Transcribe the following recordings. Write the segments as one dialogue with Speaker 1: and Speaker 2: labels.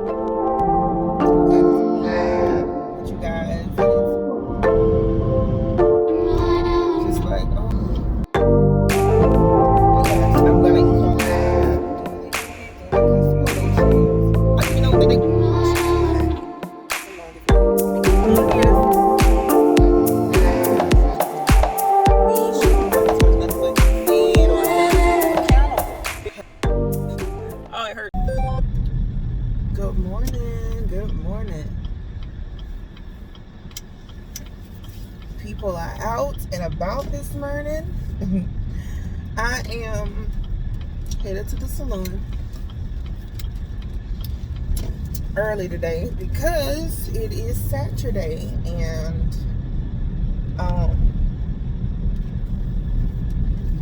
Speaker 1: with you guys. It's just like, oh, yes, I'm gonna eat all doing customizations. I don't even know what they Oh, it hurt. Good morning. Good morning. People are out and about this morning. I am headed to the salon early today because it is Saturday, and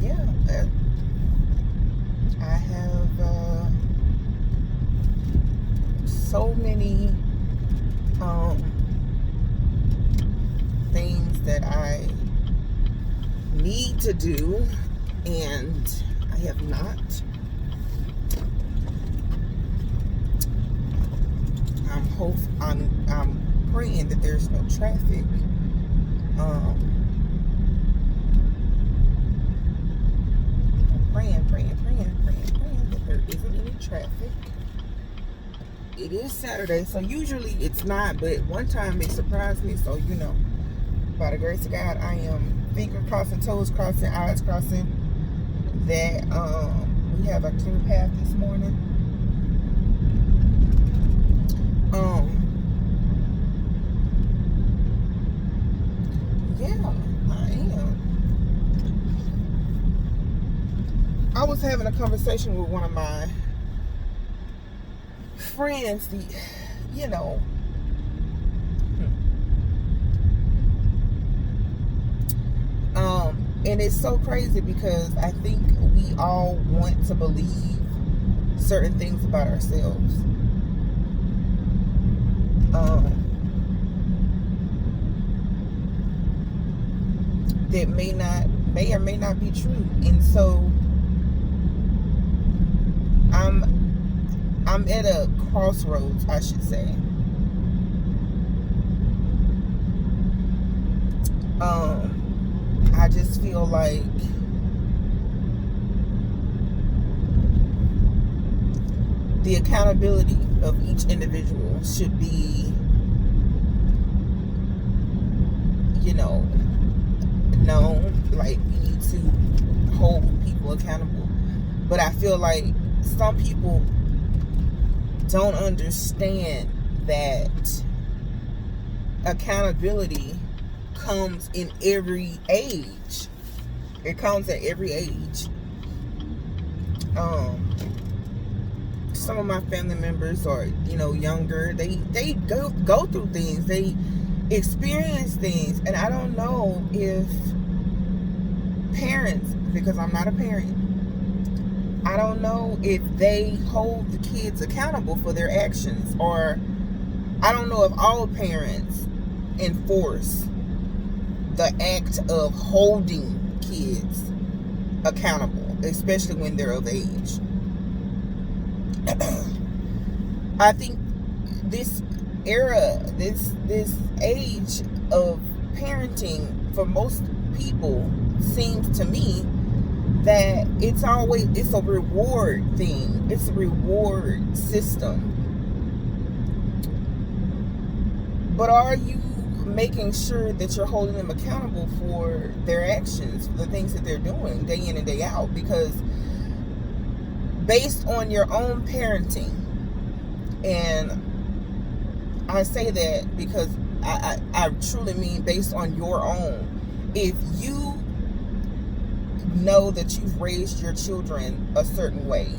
Speaker 1: yeah, I have so many things that I need to do, and I have not. I'm praying that there's no traffic. Praying that there isn't any traffic. It is Saturday, so usually it's not, but one time it surprised me, so by the grace of God, I am finger crossing, toes crossing, eyes crossing that we have a clear path this morning. Yeah, I am. I was having a conversation with one of my friends, and it's so crazy because I think we all want to believe certain things about ourselves. That may or may not be true. And so I'm at a crossroads, I should say. I just feel like the accountability of each individual should be, known. Like, we need to hold people accountable. But I feel like some people don't understand that accountability comes in every age. It comes at every age. Some of my family members are, younger. They go through things. They experience things. And I don't know if parents, because I'm not a parent, I don't know if they hold the kids accountable for their actions, or I don't know if all parents enforce the act of holding kids accountable, especially when they're of age. I think this era, this age of parenting for most people seems to me that it's a reward thing. It's a reward system. But are you making sure that you're holding them accountable for their actions, for the things that they're doing day in and day out? Because based on your own parenting, and I say that because I truly mean based on your own, if you know that you've raised your children a certain way,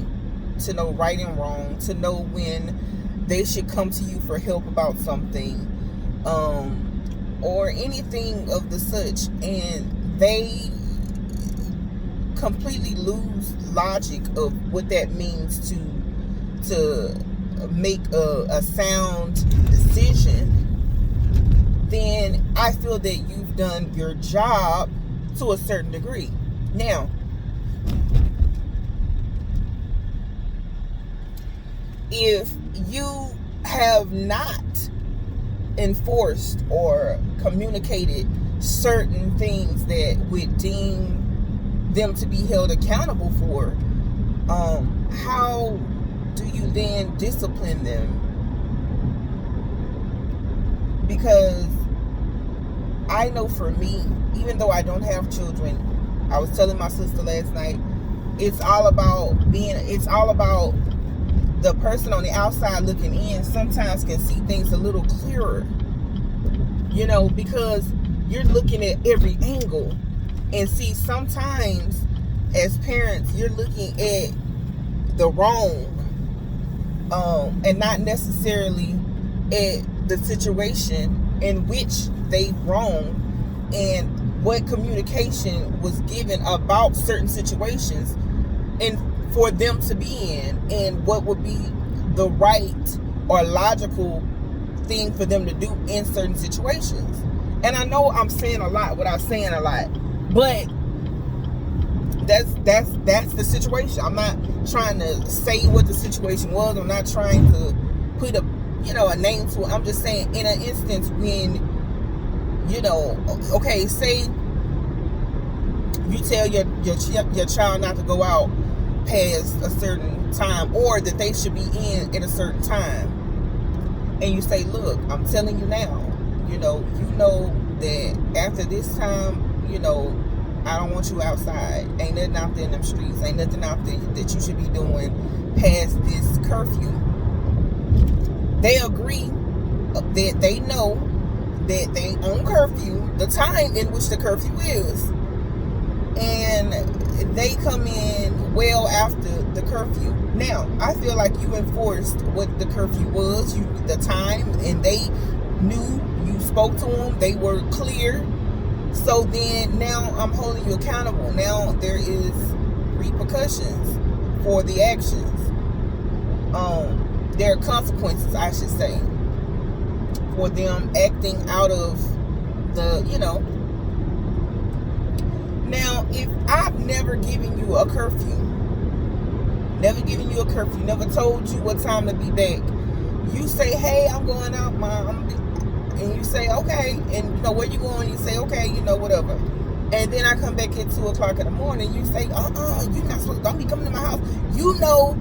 Speaker 1: to know right and wrong, to know when they should come to you for help about something, or anything of the such, and they completely lose logic of what that means to make a sound decision, then I feel that you've done your job to a certain degree. Now, if you have not enforced or communicated certain things that would deem them to be held accountable for, how do you then discipline them? Because I know for me, even though I don't have children, I was telling my sister last night, it's all about the person on the outside looking in sometimes can see things a little clearer, because you're looking at every angle. And see, sometimes as parents, you're looking at the wrong, and not necessarily at the situation in which they wrong, and what communication was given about certain situations and for them to be in, and what would be the right or logical thing for them to do in certain situations. And I know I'm saying a lot without saying a lot, but that's the situation. I'm not trying to say what the situation was. I'm not trying to put a name to it. I'm just saying, in an instance when, okay, say you tell your child not to go out past a certain time, or that they should be in at a certain time, and you say, look, I'm telling you now, you know that after this time, I don't want you outside. Ain't nothing out there in them streets. Ain't nothing out there that you should be doing past this curfew. They agree that they know that they own curfew, the time in which the curfew is. And they come in well after the curfew. Now, I feel like you enforced what the curfew was, the time, and they knew, you spoke to them, they were clear. So then now I'm holding you accountable. Now there is repercussions for the actions. There are consequences, I should say, for them acting out of the, Now, if I've never given you a curfew, never told you what time to be back, you say, hey, I'm going out, Mom. And you say, okay. And, where you going? You say, okay, whatever. And then I come back at 2 o'clock in the morning. You say, you're not supposed to, don't be coming to my house. You know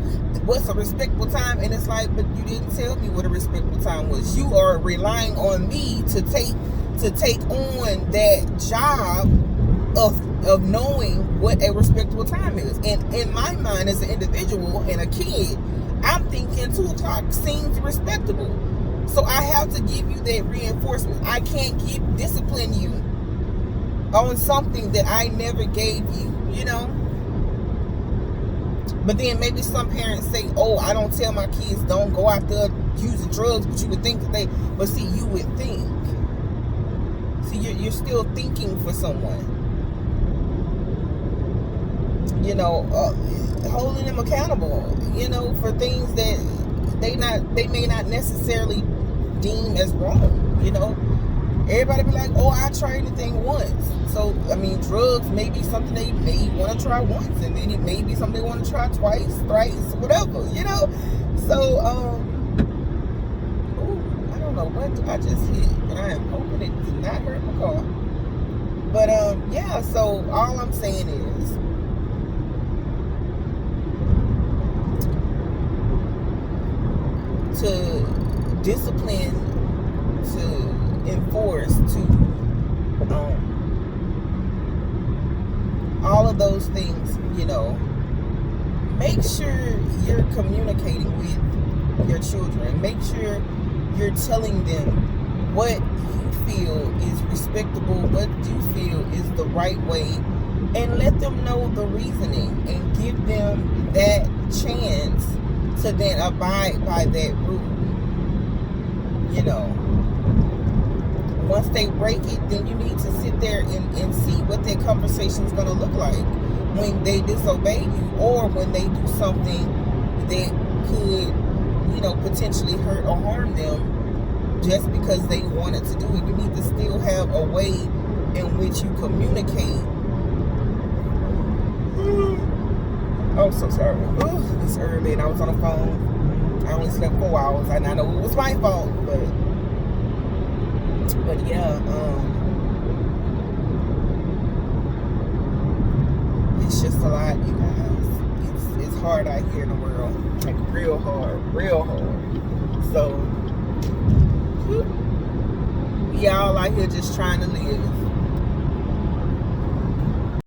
Speaker 1: what's a respectable time. And it's like, but you didn't tell me what a respectable time was. You are relying on me to take on that job of knowing what a respectable time is. And in my mind, as an individual and a kid, I'm thinking 2 o'clock seems respectable. So I have to give you that reinforcement. I can't discipline you on something that I never gave you, But then maybe some parents say, oh, I don't tell my kids don't go out there using drugs, but you would think that but see, you would think. See, you're still thinking for someone. Holding them accountable, for things that they may not necessarily deem as wrong, Everybody be like, oh, I tried anything once. So, drugs may be something they may want to try once, and then it may be something they want to try twice, thrice, whatever, So, I don't know what I just hit, but I am hoping it did not hurt my car. But, yeah, so all I'm saying is, to discipline, to enforce, to all of those things, make sure you're communicating with your children. Make sure you're telling them what you feel is respectable, what you feel is the right way, and let them know the reasoning and give them that chance to then abide by that rule. Once they break it, then you need to sit there and see what that conversation is going to look like when they disobey you, or when they do something that could, potentially hurt or harm them just because they wanted to do it. You need to still have a way in which you communicate. Oh, so sorry. It's early and I was on the phone. I only slept 4 hours, and I know it was my fault, but yeah, it's just a lot, you guys. It's hard out here in the world, like real hard. So y'all out here just trying to live.